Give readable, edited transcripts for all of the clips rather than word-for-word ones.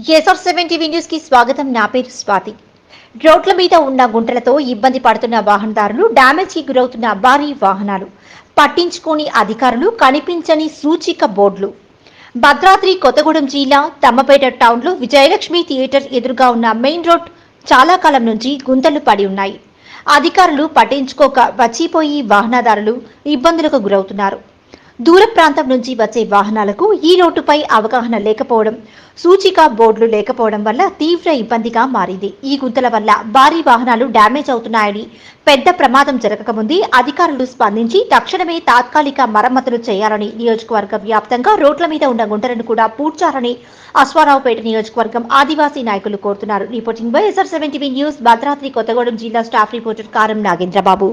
KSR7 TV news కి స్వాగతం. నా పేరు స్వాతి. రోడ్ల మీద ఉన్న గుంటలతో ఇబ్బంది పడుతున్న వాహనదారులు, డ్యామేజీకి గురవుతున్న భారీ వాహనాలు, పట్టించుకోని అధికారులు, కనిపించని సూచిక బోర్డులు. భద్రాద్రి కొత్తగూడెం జిల్లా తమ్మపేట టౌన్లో విజయలక్ష్మి థియేటర్ ఎదురుగా ఉన్న మెయిన్ రోడ్ చాలా కాలం నుంచి గుంతలు పడి ఉన్నాయి. అధికారులు పట్టించుకోక వచ్చిపోయి వాహనదారులు ఇబ్బందులకు గురవుతున్నారు. దూర ప్రాంతం నుంచి వచ్చే వాహనాలకు ఈ రోడ్డుపై అవగాహన లేకపోవడం, సూచిక బోర్డులు లేకపోవడం వల్ల తీవ్ర ఇబ్బందిగా మారింది. ఈ గుంతల వల్ల భారీ వాహనాలు డ్యామేజ్ అవుతున్నాయని, పెద్ద ప్రమాదం జరగకముందే అధికారులు స్పందించి తక్షణమే తాత్కాలిక మరమ్మతులు చేయాలని, నియోజకవర్గ వ్యాప్తంగా రోడ్ల మీద ఉన్న గుంటలను కూడా పూడ్చాలని అశ్వారావుపేట నియోజకవర్గం ఆదివాసీ నాయకులు కోరుతున్నారు. Reporting by KSR7 TV news, Bhadradri Kothagudem జిల్లా స్టాఫ్ రిపోర్టర్ కారం నాగేంద్రబాబు.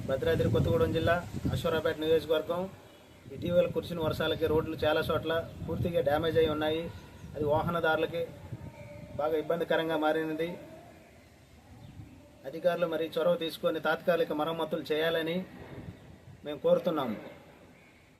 భద్రాద్రి కొత్తగూడెం జిల్లా అశ్వారావుపేట నియోజకవర్గం ఇటీవల కురిసిన వర్షాలకి రోడ్లు చాలా చోట్ల పూర్తిగా డ్యామేజ్ అయి ఉన్నాయి. అది వాహనదారులకి బాగా ఇబ్బందికరంగా మారినది. అధికారులు మరి చొరవ తీసుకొని తాత్కాలిక మరమ్మతులు చేయాలని మేము కోరుతున్నాము.